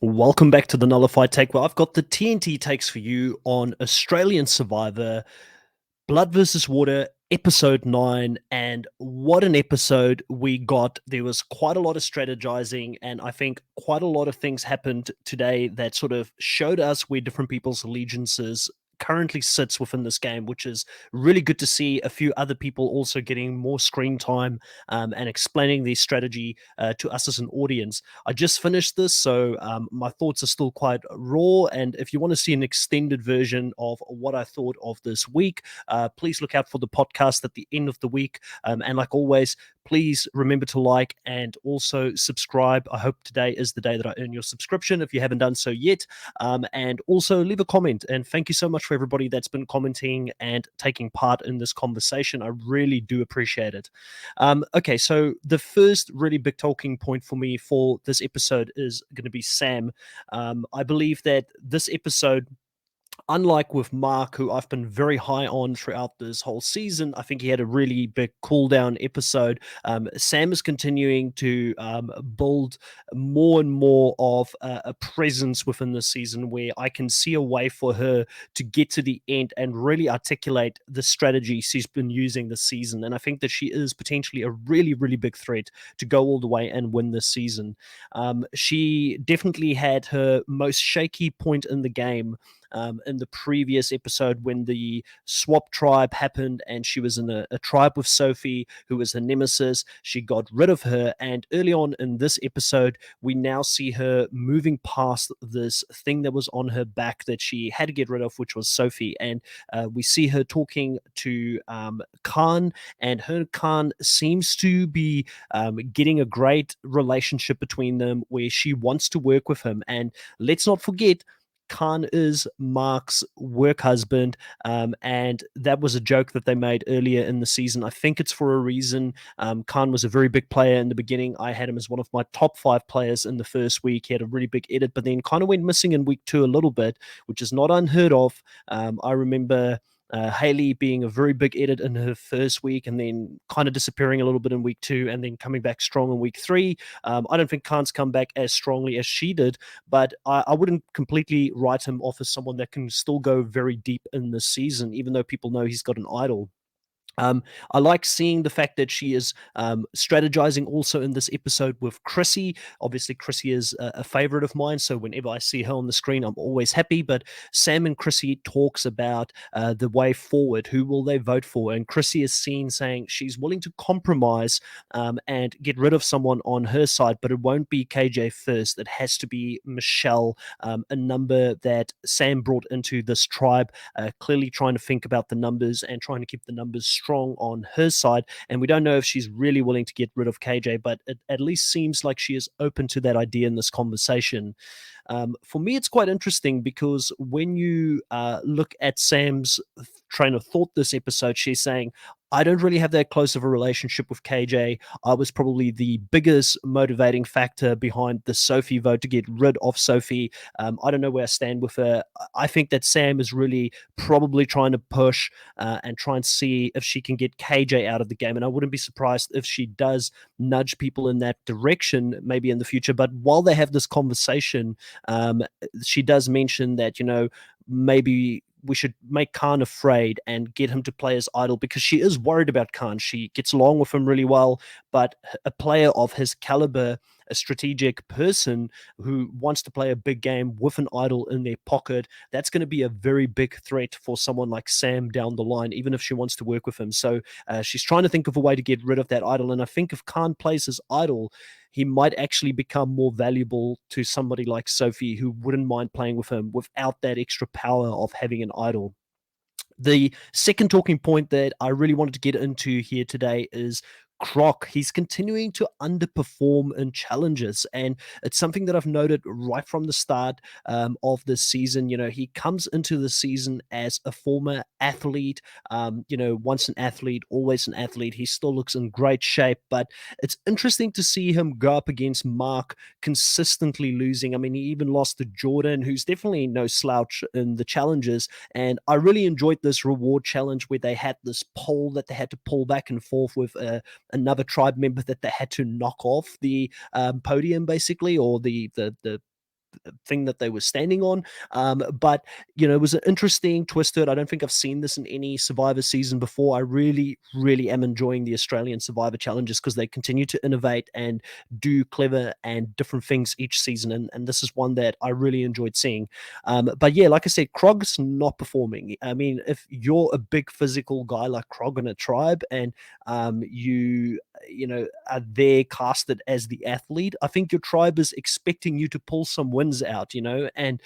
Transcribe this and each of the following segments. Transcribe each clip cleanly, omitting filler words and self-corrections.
Welcome back to the Nullified Take, where I've got the TNT takes for you on Australian Survivor, Blood versus Water, episode 9. And what an episode we got. There was quite a lot of strategizing, and I think quite a lot of things happened today that sort of showed us where different people's allegiances currently sits within this game, which is really good to see a few other people also getting more screen time and explaining their strategy to us as an audience. I just finished this, so my thoughts are still quite raw. And if you want to see an extended version of what I thought of this week, please look out for the podcast at the end of the week. And like always, please remember to like and also subscribe. I hope today is the day that I earn your subscription if you haven't done so yet. And also leave a comment. And thank you so much for everybody that's been commenting and taking part in this conversation. I really do appreciate it. Okay, so the first really big talking point for me for this episode is going to be Sam. I believe that this episode, unlike with Mark, who I've been very high on throughout this whole season, I think he had a really big cool down episode. Sam is continuing to build more and more of a presence within the season where I can see a way for her to get to the end and really articulate the strategy she's been using this season. And I think that she is potentially a really, really big threat to go all the way and win this season. She definitely had her most shaky point in the game in the previous episode when the swap tribe happened and she was in a tribe with Sophie, who was her nemesis. She got rid of her. And early on in this episode, we now see her moving past this thing that was on her back that she had to get rid of, which was Sophie. And we see her talking to Khan, and her and Khan seems to be getting a great relationship between them where she wants to work with him. And let's not forget, Khan is Mark's work husband, and that was a joke that they made earlier in the season. I think it's for a reason. Khan was a very big player in the beginning. I had him as one of my top 5 players in the first week. He had a really big edit, but then kind of went missing in week 2 a little bit, which is not unheard of. I remember Haley being a very big edit in her first week and then kind of disappearing a little bit in week 2 and then coming back strong in week 3. I don't think Khan's come back as strongly as she did, but I wouldn't completely write him off as someone that can still go very deep in this season, even though people know he's got an idol. I like seeing the fact that she is strategizing also in this episode with Chrissy. Obviously, Chrissy is a favorite of mine, so whenever I see her on the screen, I'm always happy. But Sam and Chrissy talks about the way forward. Who will they vote for? And Chrissy is seen saying she's willing to compromise and get rid of someone on her side, but it won't be KJ first. It has to be Michelle, a number that Sam brought into this tribe, clearly trying to think about the numbers and trying to keep the numbers strong on her side. And we don't know if she's really willing to get rid of KJ, but it at least seems like she is open to that idea in this conversation. For me, it's quite interesting because when you look at Sam's train of thought this episode, she's saying, I don't really have that close of a relationship with KJ. I was probably the biggest motivating factor behind the Sophie vote to get rid of Sophie. I don't know where I stand with her. I think that Sam is really probably trying to push and try and see if she can get KJ out of the game. And I wouldn't be surprised if she does nudge people in that direction maybe in the future. But while they have this conversation, she does mention that, maybe we should make Khan afraid and get him to play as idol because she is worried about Khan. She gets along with him really well, but a player of his caliber, a strategic person who wants to play a big game with an idol in their pocket, that's going to be a very big threat for someone like Sam down the line, even if she wants to work with him. So she's trying to think of a way to get rid of that idol. And I think if Khan plays his idol, he might actually become more valuable to somebody like Sophie, who wouldn't mind playing with him without that extra power of having an idol. The second talking point that I really wanted to get into here today is Croc. He's continuing to underperform in challenges, and it's something that I've noted right from the start of this season. He comes into the season as a former athlete. Once an athlete, always an athlete. He still looks in great shape, but it's interesting to see him go up against Mark consistently losing. I mean, he even lost to Jordan, who's definitely no slouch in the challenges. And I really enjoyed this reward challenge where they had this pole that they had to pull back and forth with another tribe member that they had to knock off the podium, basically, or the thing that they were standing on. But it was an interesting twist to it. I don't think I've seen this in any Survivor season before. I really, really am enjoying the Australian Survivor challenges because they continue to innovate and do clever and different things each season. And this is one that I really enjoyed seeing. But yeah, like I said, Krog's not performing. I mean, if you're a big physical guy like Krog in a tribe and you are there casted as the athlete, I think your tribe is expecting you to pull some wins out, and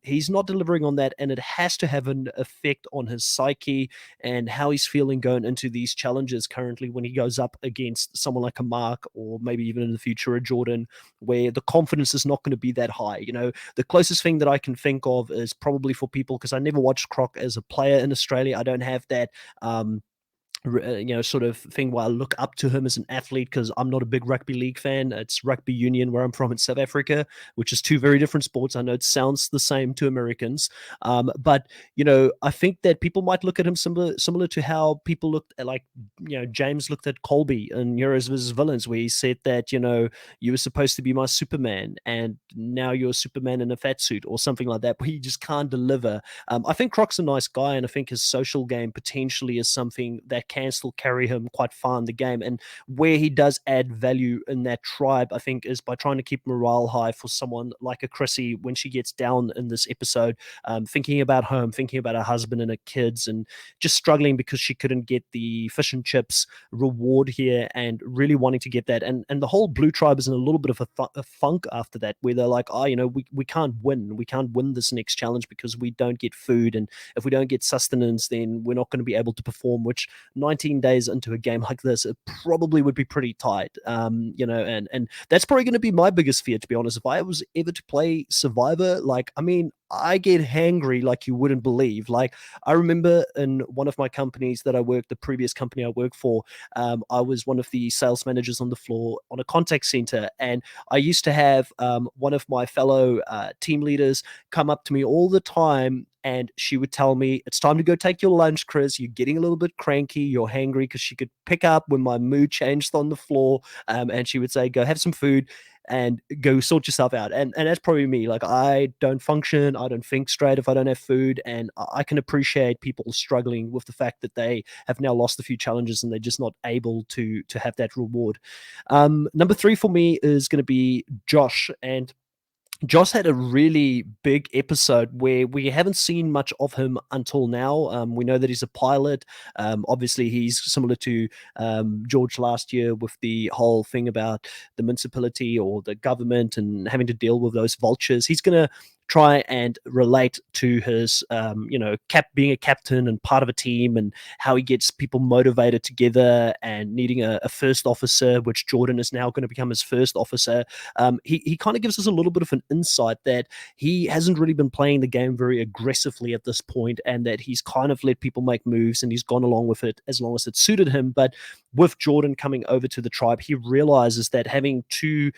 he's not delivering on that, and it has to have an effect on his psyche and how he's feeling going into these challenges currently when he goes up against someone like a Mark or maybe even in the future a Jordan, where the confidence is not going to be that high. The closest thing that I can think of is probably for people, because I never watched Croc as a player in Australia. I don't have that sort of thing where I look up to him as an athlete, because I'm not a big rugby league fan. It's rugby union where I'm from in South Africa, which is two very different sports. I know it sounds the same to Americans, but I think that people might look at him similar to how people looked at, like, James looked at Colby in Heroes vs Villains, where he said that you were supposed to be my Superman, and now you're Superman in a fat suit or something like that, but he just can't deliver. I think Croc's a nice guy, and I think his social game potentially is something that can still carry him quite far in the game. And where he does add value in that tribe, I think, is by trying to keep morale high for someone like a Chrissy when she gets down in this episode, thinking about home, thinking about her husband and her kids, and just struggling because she couldn't get the fish and chips reward here, and really wanting to get that. And the whole Blue Tribe is in a little bit of a funk after that, where they're like, oh, we can't win. We can't win this next challenge because we don't get food. And if we don't get sustenance, then we're not going to be able to perform, which 19 days into a game like this, it probably would be pretty tight. And that's probably going to be my biggest fear, to be honest. If I was ever to play Survivor, I get hangry like you wouldn't believe. Like, I remember in one of my companies that I worked, the previous company I worked for, I was one of the sales managers on the floor on a contact center, and I used to have one of my fellow team leaders come up to me all the time, and she would tell me, it's time to go take your lunch, Chris. You're getting a little bit cranky. You're hangry, because she could pick up when my mood changed on the floor. And she would say, go have some food and go sort yourself out. And that's probably me. Like, I don't function. I don't think straight if I don't have food. And I can appreciate people struggling with the fact that they have now lost a few challenges and they're just not able to have that reward. Number 3 for me is going to be Josh. And Josh had a really big episode where we haven't seen much of him until now. We know that he's a pilot. Obviously, he's similar to George last year with the whole thing about the municipality or the government and having to deal with those vultures. He's going to try and relate to his, being a captain and part of a team, and how he gets people motivated together, and needing a first officer, which Jordan is now going to become his first officer. He kind of gives us a little bit of an insight that he hasn't really been playing the game very aggressively at this point, and that he's kind of let people make moves and he's gone along with it as long as it suited him. But with Jordan coming over to the tribe, he realizes that having two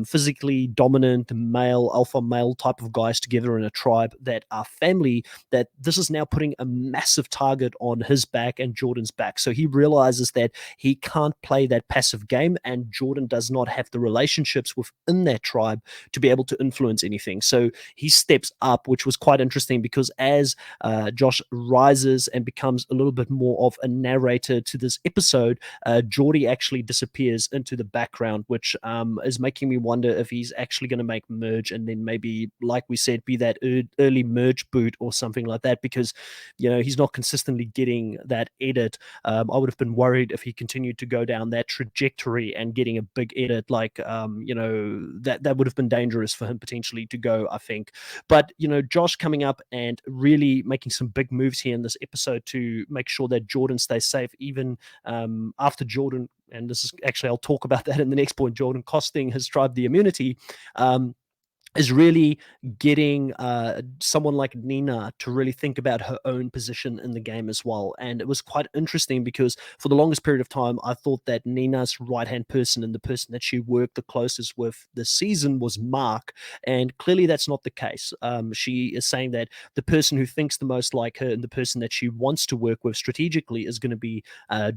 physically dominant alpha male type of guys together in a tribe that are family, that this is now putting a massive target on his back and Jordan's back. So he realizes that he can't play that passive game, and Jordan does not have the relationships within that tribe to be able to influence anything. So he steps up, which was quite interesting, because as Josh rises and becomes a little bit more of a narrator to this episode, Geordie actually disappears into the background, which is making me wonder if he's actually going to make merge, and then maybe, like we said, be that early merge boot or something like that, because he's not consistently getting that edit. I would have been worried if he continued to go down that trajectory and getting a big edit, like that would have been dangerous for him potentially to go, I think. But Josh coming up and really making some big moves here in this episode to make sure that Jordan stays safe, even after Jordan, and this is actually, I'll talk about that in the next point, Jordan costing his tribe the immunity, is really getting someone like Nina to really think about her own position in the game as well. And it was quite interesting, because for the longest period of time, I thought that Nina's right-hand person and the person that she worked the closest with this season was Mark. And clearly that's not the case. She is saying that the person who thinks the most like her and the person that she wants to work with strategically is going to be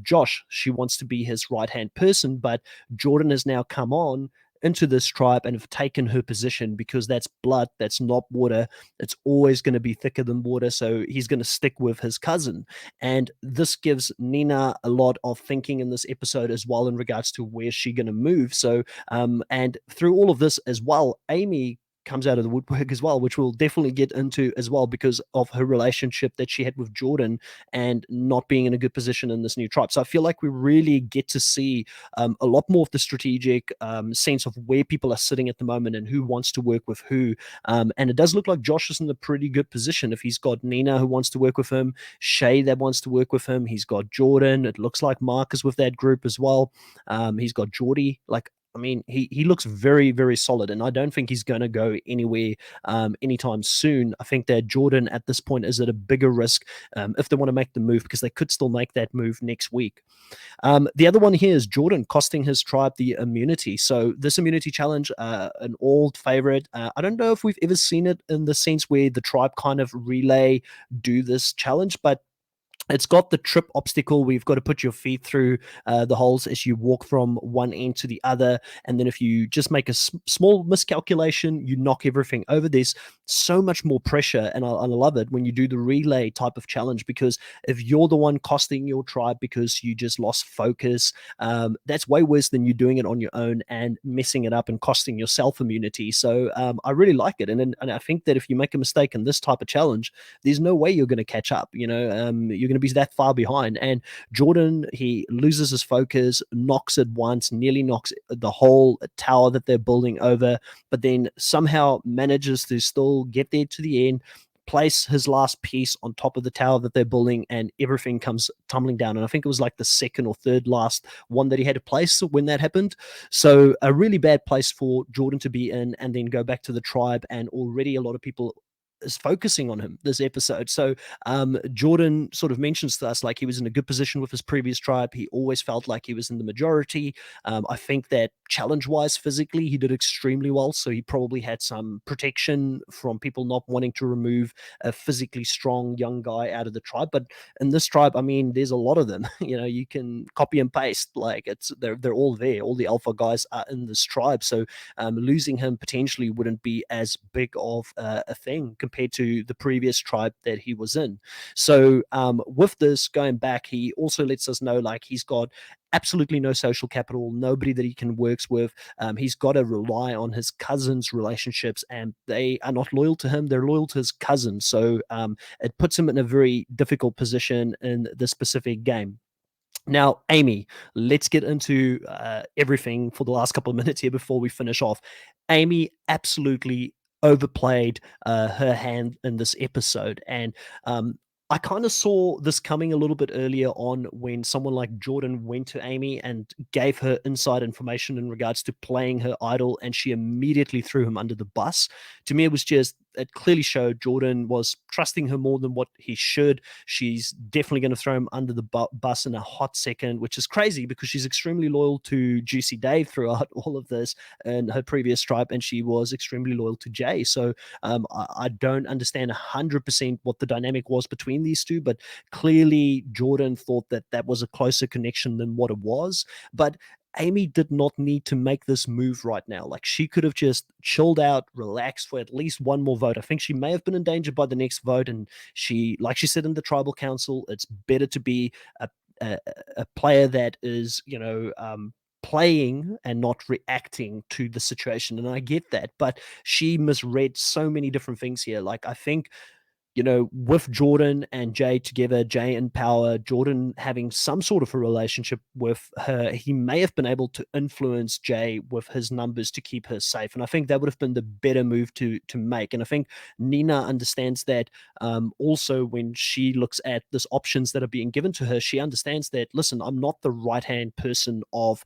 Josh. She wants to be his right-hand person, but Jordan has now come on into this tribe and have taken her position because that's blood, that's not water. It's always going to be thicker than water. So he's going to stick with his cousin. And this gives Nina a lot of thinking in this episode as well in regards to where's she going to move. So, and through all of this as well, Amy comes out of the woodwork as well, which we'll definitely get into as well because of her relationship that she had with Jordan and not being in a good position in this new tribe. So I feel like we really get to see a lot more of the strategic sense of where people are sitting at the moment and who wants to work with who. And it does look like Josh is in a pretty good position. If he's got Nina who wants to work with him, Shay that wants to work with him, he's got Jordan. It looks like Mark is with that group as well. He's got Geordie. Like, I mean, he looks very, very solid, and I don't think he's going to go anywhere anytime soon. I think that Jordan at this point is at a bigger risk if they want to make the move because they could still make that move next week. The other one here is Jordan costing his tribe the immunity. So this immunity challenge, an old favorite. I don't know if we've ever seen it in the sense where the tribe kind of relay do this challenge, but it's got the trip obstacle where you've got to put your feet through the holes as you walk from one end to the other. And then if you just make a small miscalculation, you knock everything over. There's so much more pressure. And I love it when you do the relay type of challenge because if you're the one costing your tribe because you just lost focus, that's way worse than you doing it on your own and messing it up and costing yourself immunity. So I really like it. And I think that if you make a mistake in this type of challenge, there's no way you're going to catch up. You're going to be that far behind. And Jordan, he loses his focus, knocks it once, nearly knocks the whole tower that they're building over, but then somehow manages to still get there to the end, place his last piece on top of the tower that they're building, and everything comes tumbling down. And I think it was like the second or third last one that he had to place when that happened. So a really bad place for Jordan to be in and then go back to the tribe. And already a lot of people is focusing on him this episode. So Jordan sort of mentions to us like he was in a good position with his previous tribe. He always felt like he was in the majority. I think that challenge-wise, physically, he did extremely well. So he probably had some protection from people not wanting to remove a physically strong young guy out of the tribe. But in this tribe, I mean, there's a lot of them. You can copy and paste. Like they're all there. All the alpha guys are in this tribe. So losing him potentially wouldn't be as big of a thing compared to the previous tribe that he was in. So with this going back, he also lets us know like he's got absolutely no social capital, nobody that he can works with. He's got to rely on his cousins' relationships, and they are not loyal to him. They're loyal to his cousin. So it puts him in a very difficult position in this specific game. Now, Amy, let's get into everything for the last couple of minutes here before we finish off. Amy absolutely overplayed her hand in this episode. And I kind of saw this coming a little bit earlier on when someone like Jordan went to Amy and gave her inside information in regards to playing her idol, and she immediately threw him under the bus. To me, it clearly showed Jordan was trusting her more than what he should. She's definitely going to throw him under the bus in a hot second, which is crazy because she's extremely loyal to Juicy Dave throughout all of this in her previous tribe, and she was extremely loyal to Jay. So I don't understand 100% what the dynamic was between these two, but clearly Jordan thought that that was a closer connection than what it was. But Amy did not need to make this move right now. Like she could have just chilled out, relaxed for at least one more vote. I think she may have been endangered by the next vote. And like she said in the tribal council, it's better to be a, a player that is, playing and not reacting to the situation. And I get that, but she misread so many different things here. Like I think with Jordan and Jay together, Jay in power, Jordan having some sort of a relationship with her, he may have been able to influence Jay with his numbers to keep her safe. And I think that would have been the better move to make. And I think Nina understands that also when she looks at this options that are being given to her, she understands that, listen, I'm not the right-hand person of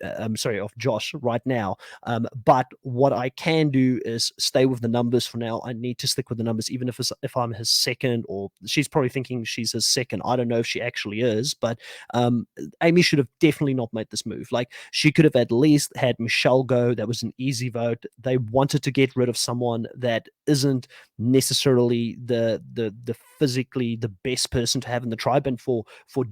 of Josh right now. But what I can do is stay with the numbers for now. I need to stick with the numbers, even if I'm his second, or she's probably thinking she's his second. I don't know if she actually is, but Amy should have definitely not made this move. Like she could have at least had Michelle go. That was an easy vote. They wanted to get rid of someone that isn't necessarily the physically the best person to have in the tribe. And for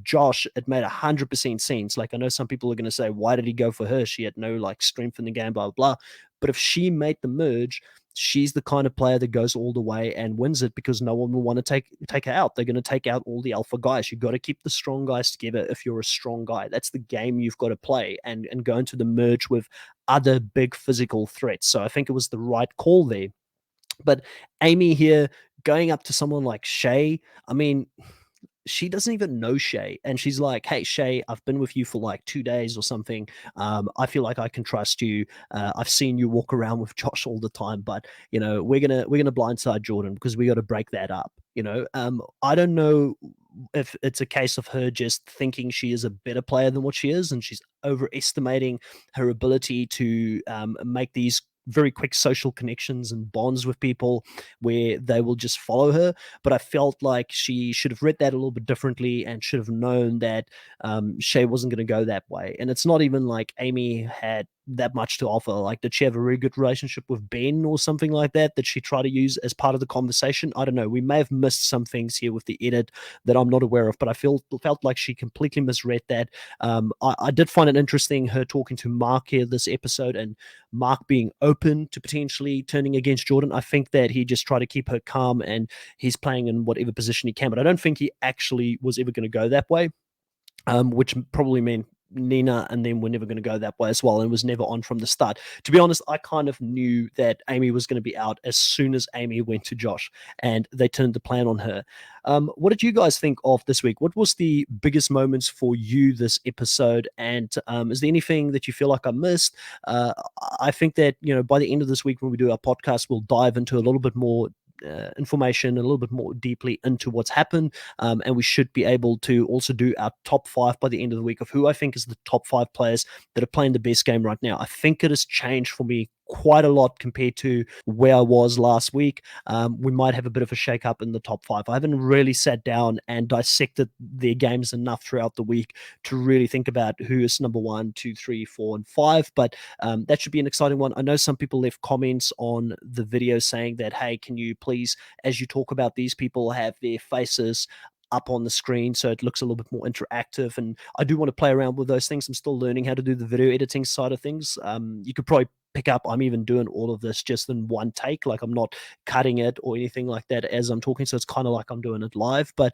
Josh, it made 100% sense. Like I know some people are going to say, why did he go for her. She had no like strength in the game, blah, blah, blah. But if she made the merge, she's the kind of player that goes all the way and wins it because no one will want to take her out. They're going to take out all the alpha guys. You've got to keep the strong guys together if you're a strong guy. That's the game you've got to play and go into the merge with other big physical threats. So I think it was the right call there. But Amy here going up to someone like Shay, I mean, she doesn't even know Shay. And she's like, hey, Shay, I've been with you for like 2 days or something. I feel like I can trust you. I've seen you walk around with Josh all the time, but we're gonna blindside Jordan because we got to break that up. I don't know if it's a case of her just thinking she is a better player than what she is, and she's overestimating her ability to make these very quick social connections and bonds with people where they will just follow her. But I felt like she should have read that a little bit differently and should have known that Shay wasn't going to go that way. And it's not even like Amy had that much to offer. Like, did she have a really good relationship with Ben or something like that that she tried to use as part of the conversation? I don't know. We may have missed some things here with the edit that I'm not aware of, but I felt like she completely misread that. I did find it interesting her talking to Mark here this episode and Mark being open to potentially turning against Jordan. I think that he just tried to keep her calm and he's playing in whatever position he can, but I don't think he actually was ever going to go that way, which probably meant Nina and then we're never going to go that way as well, and was never on from the start. To be honest, I kind of knew that Amy was going to be out as soon as Amy went to Josh, and they turned the plan on her. What did you guys think of this week? What was the biggest moments for you this episode? And is there anything that you feel like I missed? I think that by the end of this week, when we do our podcast, we'll dive into a little bit more information a little bit more deeply into what's happened, and we should be able to also do our top 5 by the end of the week of who I think is the top 5 players that are playing the best game right now. I think it has changed for me quite a lot compared to where I was last week. We might have a bit of a shake up in the top 5. I haven't really sat down and dissected their games enough throughout the week to really think about who is number 1, 2, 3, 4, and 5, but that should be an exciting one. I know some people left comments on the video saying that, hey, can you please, as you talk about these people, have their faces up on the screen so it looks a little bit more interactive. And I do want to play around with those things. I'm still learning how to do the video editing side of things. You could probably pick up I'm even doing all of this just in one take. Like, I'm not cutting it or anything like that as I'm talking, so it's kind of like I'm doing it live. But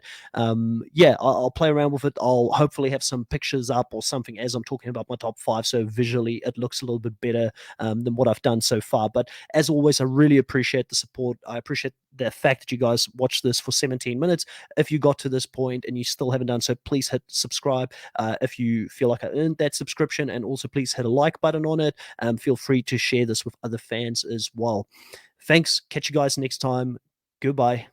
yeah, I'll play around with it. I'll hopefully have some pictures up or something as I'm talking about my top 5, so visually it looks a little bit better than what I've done so far. But as always, I really appreciate the support. I appreciate the fact that you guys watched this for 17 minutes. If you got to this point and you still haven't done so, please hit subscribe if you feel like I earned that subscription, and also please hit a like button on it. Feel free to share this with other fans as well. Thanks. Catch you guys next time. Goodbye.